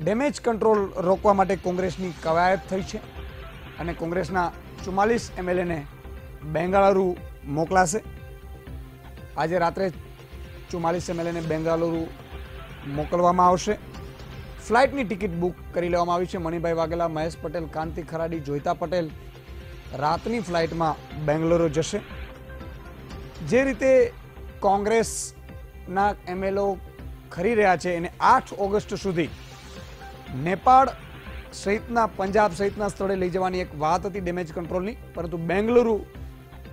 Damage control રોકવા માટે કોંગ્રેસની કવાયત થઈ છે અને કોંગ્રેસના 44 MLAને બેંગાલુરુ મોકલાશે। આજે રાત્રે 44 MLAને બેંગાલુરુ મોકલવામાં આવશે। ફ્લાઇટની ટિકિટ બુક કરી લેવામાં આવી છે। મણિભાઈ વાઘેલા, મહેશ પટેલ, કાંતિ ખરાડી, જોઈતા પટેલ રાતની ફ્લાઇટમાં બેંગલુરુ જશે। જે રીતે કોંગ્રેસના MLO ખરી રહ્યા છે એને 8 ઓગસ્ટ સુધી નેપાળ સહિતના પંજાબ સહિતના સ્થળે લઈ જવાની એક વાત હતી ડેમેજ કંટ્રોલની, પરંતુ બેંગલુરુ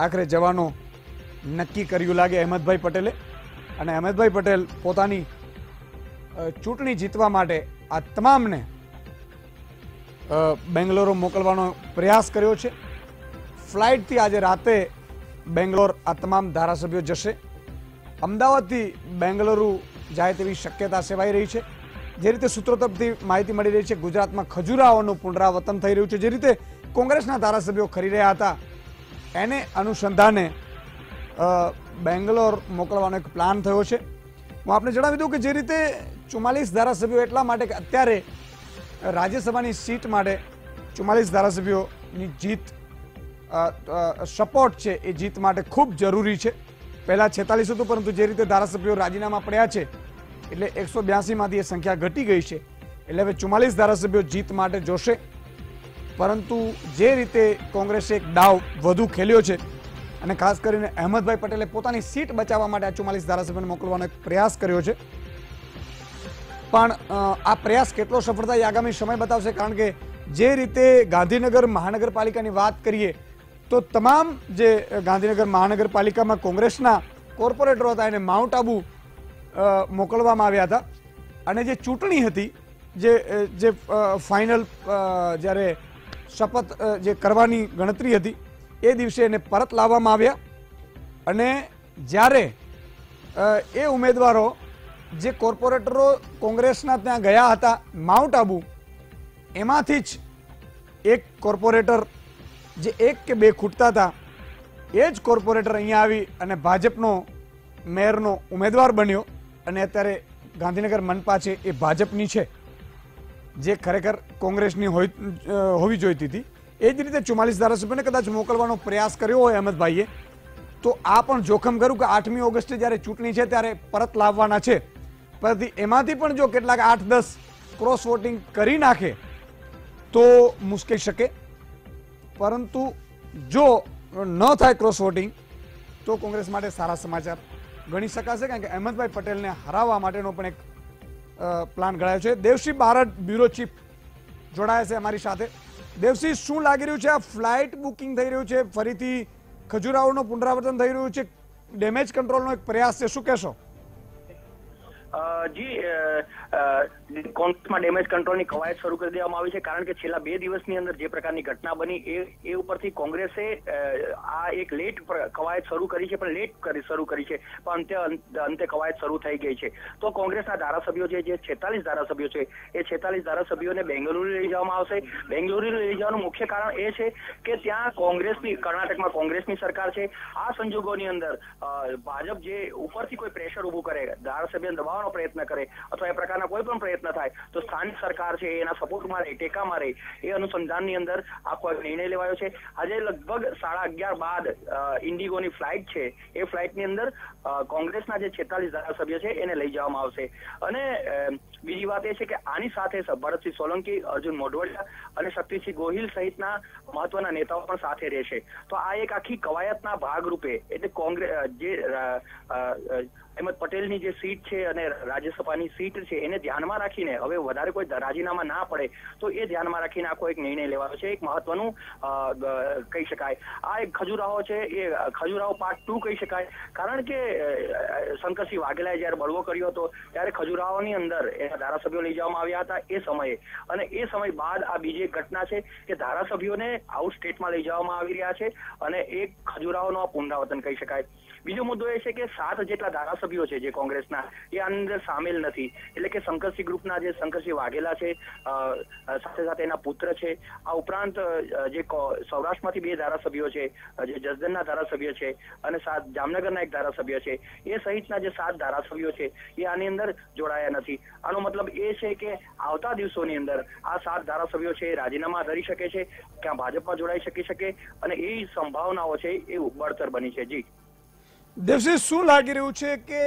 આખરે જવાનો નક્કી કર્યું લાગે અહેમદભાઈ પટેલે। અને અહેમદભાઈ પટેલ પોતાની ચૂંટણી જીતવા માટે આ તમામને બેંગલુરુ મોકલવાનો પ્રયાસ કર્યો છે। ફ્લાઇટથી આજે રાતે બેંગ્લોર આ તમામ ધારાસભ્યો જશે। અમદાવાદથી બેંગલુરુ જાય તેવી શક્યતા સેવાઈ રહી છે। જે રીતે સૂત્રો તરફથી માહિતી મળી રહી છે, ગુજરાતમાં ખજુરાહોનું પુનરાવર્તન થઈ રહ્યું છે। જે રીતે કોંગ્રેસના ધારાસભ્યો ખરી રહ્યા હતા એને અનુસંધાને બેંગ્લોર મોકલવાનો એક પ્લાન થયો છે। હું આપને જણાવી દઉં કે જે રીતે 44 ધારાસભ્યો એટલા માટે કે અત્યારે રાજ્યસભાની સીટ માટે 44 ધારાસભ્યોની જીત સપોર્ટ છે એ જીત માટે ખૂબ જરૂરી છે। પહેલાં 46 હતું, પરંતુ જે રીતે ધારાસભ્યો રાજીનામા પડ્યા છે એટલે 182માંથી એ સંખ્યા ઘટી ગઈ છે। એટલે હવે 44 ધારાસભ્યો જીત માટે જોશે। પરંતુ જે રીતે કોંગ્રેસે એક દાવ વધુ ખેલ્યો છે અને ખાસ કરીને અહેમદભાઈ પટેલે પોતાની સીટ બચાવવા માટે આ 44 ધારાસભ્યોને મોકલવાનો એક પ્રયાસ કર્યો છે, પણ આ પ્રયાસ કેટલો સફળ થાય આગામી સમય બતાવશે। કારણ કે જે રીતે ગાંધીનગર મહાનગરપાલિકાની વાત કરીએ તો તમામ જે ગાંધીનગર મહાનગરપાલિકામાં કોંગ્રેસના કોર્પોરેટરો હતા એને માઉન્ટ આબુ મોકલવામાં આવ્યા હતા અને જે ચૂંટણી હતી જે ફાઇનલ જ્યારે શપથ જે કરવાની ગણતરી હતી એ દિવસે એને પરત લાવવામાં આવ્યા। અને જ્યારે એ ઉમેદવારો જે કોર્પોરેટરો કોંગ્રેસના ત્યાં ગયા હતા માઉન્ટ આબુ, એમાંથી જ એક કોર્પોરેટર જે 1 કે 2 ખૂટતા હતા એ જ કોર્પોરેટર અહીંયા આવી અને ભાજપનો મેયરનો ઉમેદવાર બન્યો અને અત્યારે ગાંધીનગર મનપા છે એ ભાજપની છે, જે ખરેખર કોંગ્રેસની હોવી જોઈતી હતી। એ જ રીતે 44 ધારાસભ્યોને કદાચ મોકલવાનો પ્રયાસ કર્યો હોય અહેમદભાઈએ, તો આ પણ જોખમ કર્યું કે 8મી ઓગસ્ટે જ્યારે ચૂંટણી છે ત્યારે પરત લાવવાના છે, પરંતુ એમાંથી પણ જો કેટલાક 8-10 ક્રોસ વોટિંગ કરી નાખે તો મુશ્કેલ શકે। પરંતુ જો ન થાય ક્રોસ વોટિંગ તો કોંગ્રેસ માટે સારા સમાચાર ગણી શકાશે, કારણ કે અહેમદભાઈ પટેલને હરાવવા માટેનો પણ એક પ્લાન ઘડાયો છે। દેવસિંહ બારડ, બ્યુરો ચીફ જોડાયા છે અમારી સાથે। દેવસિંહ, શું લાગી રહ્યું છે? આ ફ્લાઇટ બુકિંગ થઈ રહ્યું છે, ફરીથી ખજુરાહોનું પુનરાવર્તન થઈ રહ્યું છે, ડેમેજ કંટ્રોલનો એક પ્રયાસ છે, શું કહેશો? જી, કોંગ્રેસમાં ડેમેજ કંટ્રોલની કવાયત શરૂ કરી દેવામાં આવી છે, કારણ કે છેલ્લા 2 દિવસની અંદર જે પ્રકારની ઘટના બની એ ઉપરથી કોંગ્રેસે આ એક લેટ કવાયત શરૂ કરી છે, પણ લેટ શરૂ કરી છે, પણ અંતે કવાયત શરૂ થઈ ગઈ છે। તો કોંગ્રેસના ધારાસભ્યો છે, જે 46 ધારાસભ્યો છે, એ 46 ધારાસભ્યોને બેંગલુરુ લઈ જવામાં આવશે। બેંગલુરુ લઈ જવાનું મુખ્ય કારણ એ છે કે ત્યાં કર્ણાટકમાં કોંગ્રેસની સરકાર છે। આ સંજોગોની અંદર ભાજપ જે ઉપરથી કોઈ પ્રેશર ઊભું કરે, ધારાસભ્યને દબાવવાનો પ્રયત્ન કરે અથવા એ પ્રકારના કોઈ પણ પ્રયત્ન થાય તો સ્થાનિક સરકાર છે એના સપોર્ટમાં રહે, ટેકામાં રહે, એ અનુસંધાનની અંદર આખો નિર્ણય લેવાયો છે। આજે લગભગ 11:30 બાદ ઇન્ડિગોની ફ્લાઇટ છે, એ ફ્લાઇટની અંદર કોંગ્રેસના જે 46 ધારાસભ્ય છે એને લઈ જવામાં આવશે। અને બીજી વાત એ છે કે આની સાથે ભરતસિંહ સોલંકી, અર્જુન મોઢવાડિયા અને શક્તિસિંહ ગોહિલ સહિતના મહત્વના નેતાઓ પણ સાથે રહેશે। તો આ એક આખી કવાયતના ભાગરૂપે એટલે કોંગ્રેસ જે અહેમદ પટેલની જે સીટ છે અને રાજ્યસભાની સીટ છે એને ધ્યાનમાં રાખીને હવે વધારે કોઈ રાજીનામા ના પડે તો એ ધ્યાનમાં રાખીને આખો એક નિર્ણય લેવાનો છે। એક મહત્વનું કહી શકાય આ એક ખજુરાહો છે, એ ખજુરાહો પાર્ટ 2 કહી શકાય, કારણ કે શંકરસિંહ વાઘેલાએ જ્યારે બળવો કર્યો હતો ત્યારે ખજુરાહોની અંદર એના ધારાસભ્યો લઈ જવામાં આવ્યા હતા એ સમયે, અને એ સમય બાદ આ બીજી એક ઘટના છે કે ધારાસભ્યોને આઉટ સ્ટેટમાં લઈ જવામાં આવી રહ્યા છે અને એક ખજુરાહોનું પુનરાવર્તન કહી શકાય। બીજો મુદ્દો એ છે કે 7 જેટલા ધારાસભ્યો છે જે કોંગ્રેસના એ આની અંદર સામેલ નથી, એટલે કે શંકરસિંહ ગ્રુપના જે શંકરસિંહ વાઘેલા છે, સાથે સાથે એના પુત્ર છે, આ ઉપરાંત જે સૌરાષ્ટ્રમાંથી 2 ધારાસભ્યો છે, જે જસદણના ધારાસભ્ય છે અને જામનગરના એક ધારાસભ્ય છે, એ સહિતના જે 7 ધારાસભ્યો છે એ આની અંદર જોડાયા નથી. આનો મતલબ એ છે કે આવતા દિવસોની અંદર આ 7 ધારાસભ્યો છે રાજીનામા ધરી શકે છે, ક્યાં ભાજપમાં જોડાઈ શકે અને એ સંભાવનાઓ છે એ બળતર બની છે. જી દેવસિંહ, શું લાગી રહ્યું છે કે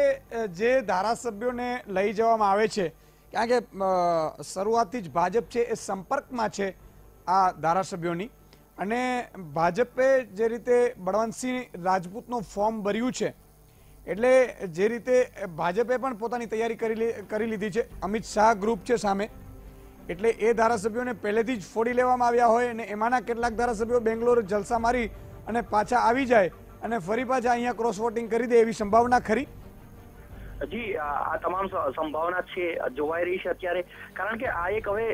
જે ધારાસભ્યોને લઈ જવામાં આવે છે, કારણ કે શરૂઆતથી જ ભાજપ છે એ સંપર્કમાં છે આ ધારાસભ્યોની, અને ભાજપે જે રીતે બળવંતસિંહ રાજપૂતનું ફોર્મ ભર્યું છે એટલે જે રીતે ભાજપે પણ પોતાની તૈયારી કરી લીધી છે, અમિત શાહ ગ્રુપ છે સામે, એટલે એ ધારાસભ્યોને પહેલેથી જ ફોડી લેવામાં આવ્યા હોય અને એમાંના કેટલાક ધારાસભ્યો બેંગ્લોર જલસા મારી અને પાછા આવી જાય અને ફરી પાછા અહીંયા ક્રોસ વોટિંગ કરી દે એવી સંભાવના ખરી? જી, આ તમામ સંભાવના છે જોવાઈ રહી છે અત્યારે, કારણ કે આ એક હવે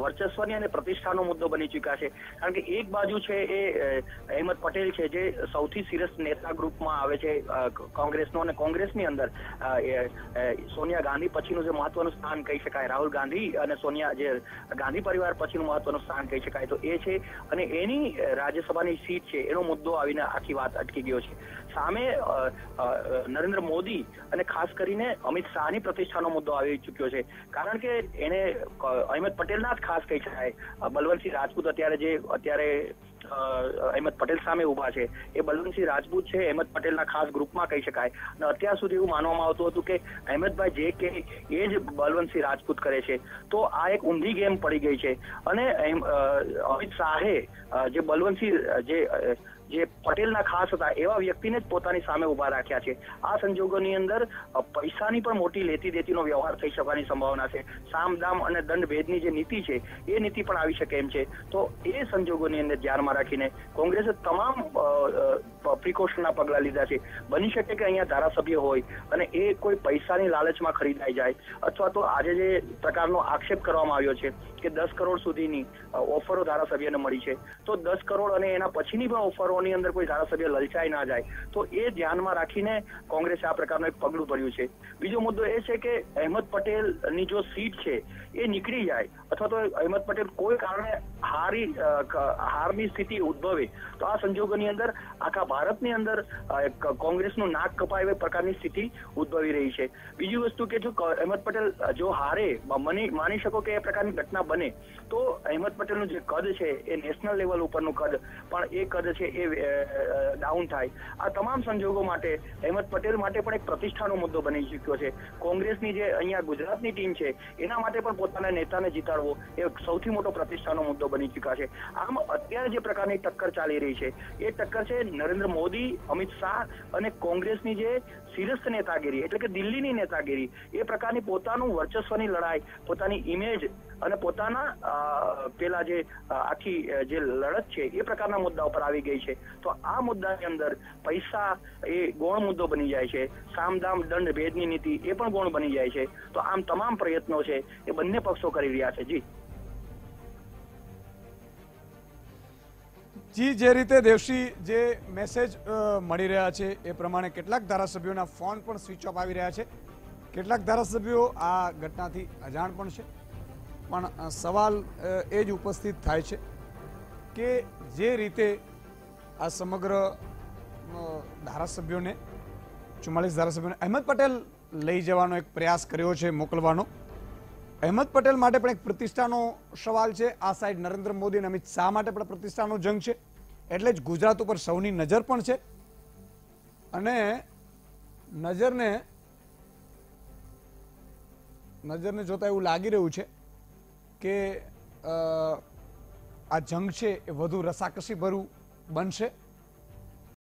વર્ચસ્વની અને પ્રતિષ્ઠાનો મુદ્દો બની ચૂક્યા છે. કારણ કે એક બાજુ છે એ અહેમદ પટેલ છે જે સૌથી સિરિયસ નેતા ગ્રુપમાં આવે છે કોંગ્રેસનો, અને કોંગ્રેસની અંદર સોનિયા ગાંધી પછીનું જે મહત્વનું સ્થાન કહી શકાય, રાહુલ ગાંધી અને સોનિયા જે ગાંધી પરિવાર પછીનું મહત્વનું સ્થાન કહી શકાય તો એ છે, અને એની રાજ્યસભાની સીટ છે એનો મુદ્દો આવીને આખી વાત અટકી ગયો છે. સામે નરેન્દ્ર મોદી અને ખાસ કરીને અમિત શાહની પ્રતિષ્ઠાનો મુદ્દો આવી ચૂક્યો છે, કારણ કે એને અહેમદ પટેલના જ ખાસ કહી શકાય, બલવંતસિંહ રાજપૂત અત્યારે અહેમદ પટેલ સામે ઉભા છે, એ બલવંતસિંહ રાજપૂત છે અહેમદ પટેલના ખાસ ગ્રુપમાં કહી શકાય, અને અત્યાર સુધી એવું માનવામાં આવતું હતું કે અહેમદભાઈ જે કે એ જ બલવંતસિંહ રાજપૂત કરે છે, તો આ એક ઊંધી ગેમ પડી ગઈ છે. અને અમિત શાહે જે બલવંતસિંહ જે પટેલના ખાસ હતા એવા વ્યક્તિને જ પોતાની સામે ઉભા રાખ્યા છે. આ સંજોગોની અંદર પૈસાની પણ મોટી લેતી દેતીનો વ્યવહાર થઈ શકવાની સંભાવના છે. સામ દામ અને દંડ ભેદની જે નીતિ છે એ નીતિ પણ આવી શકે એમ છે. તો એ સંજોગોની અંદર ધ્યાનમાં રાખીને કોંગ્રેસે તમામ પ્રિકોશનના પગલાં લીધા છે. બની શકે કે અહીંયા ધારાસભ્ય હોય અને એ કોઈ પૈસાની લાલચમાં ખરીદાઈ જાય, અથવા તો આજે જે પ્રકારનો આક્ષેપ કરવામાં આવ્યો છે કે 10 કરોડ સુધીની ઓફરો ધારાસભ્યને મળી છે, તો 10 કરોડ અને એના પછીની પણ ઓફરોની અંદર કોઈ ધારાસભ્ય લલચાઈ ના જાય, તો એ ધ્યાનમાં રાખીને કોંગ્રેસે આ પ્રકારનું એક પગલું ભર્યું છે. બીજો મુદ્દો એ છે કે અહેમદ પટેલની જો સીટ છે એ નીકળી જાય, અથવા તો અહેમદ પટેલ કોઈ કારણે હારની સ્થિતિ ઉદ્ભવે, તો આ સંજોગોની અંદર આખા ભારતની અંદર કોંગ્રેસનું નાક કપાય એવી પ્રકારની સ્થિતિ ઉદ્ભવી રહી છે. બીજી વસ્તુ કે જો અહેમદ પટેલ જો હારે, માની શકો કે એ પ્રકારની ઘટના બને, તો અહેમદ પટેલનું જે કદ છે એ નેશનલ લેવલ ઉપરનું કદ, પણ એ કદ છે એ ડાઉન થાય. આ તમામ સંજોગો માટે અહેમદ પટેલ માટે પણ એક પ્રતિષ્ઠાનો મુદ્દો બની ચૂક્યો છે. કોંગ્રેસની જે અહીંયા ગુજરાતની ટીમ છે એના માટે પણ પોતાના નેતાને જીતાડવો એ સૌથી મોટો પ્રતિષ્ઠાનો મુદ્દો બની ચૂક્યા છે. આમ અત્યારે જે પ્રકારની ટક્કર ચાલી રહી છે એ ટક્કર છે નરેન્દ્ર મોદી, અમિત શાહ અને કોંગ્રેસની જે શિરસ્થ નેતાગીરી, એટલે કે દિલ્હીની નેતાગીરી, એ પ્રકારની પોતાનું વર્ચસ્વની લડાઈ, પોતાની ઇમેજ અને પોતાના પેલા જે આખી જે લડત છે એ પ્રકારના મુદ્દા ઉપર આવી ગઈ છે. તો આ મુદ્દાની અંદર પૈસા એ ગૌણ મુદ્દો બની જાય છે, સામદામ દંડ ભેદની નીતિ એ પણ ગૌણ બની જાય છે. તો આમ તમામ પ્રયત્નો છે એ બંને પક્ષો કરી રહ્યા છે. જી, જે રીતે દેવસિંહ જે મેસેજ મળી રહ્યા છે એ પ્રમાણે કેટલાક ધારાસભ્યોના ફોન પણ સ્વિચ ઓફ આવી રહ્યા છે, કેટલાક ધારાસભ્યો આ ઘટનાથી અજાણ પણ છે. પણ સવાલ એ જ ઉપસ્થિત થાય છે કે જે રીતે આ સમગ્ર ધારાસભ્યોને 44 ધારાસભ્યોને અહેમદ પટેલ લઈ જવાનો એક પ્રયાસ કર્યો છે, મોકલવાનો, અહેમદ પટેલ માટે પણ એક પ્રતિષ્ઠાનો સવાલ છે. આ સાઈડ નરેન્દ્ર મોદી અને અમિત શાહ માટે પણ પ્રતિષ્ઠાનો જંગ છે, એટલે જ ગુજરાત ઉપર સૌની નજર પણ છે. અને નજરને જોતા એવું લાગી રહ્યું છે કે આ જંગ છે એ વધુ રસાકસી ભર્યું બનશે.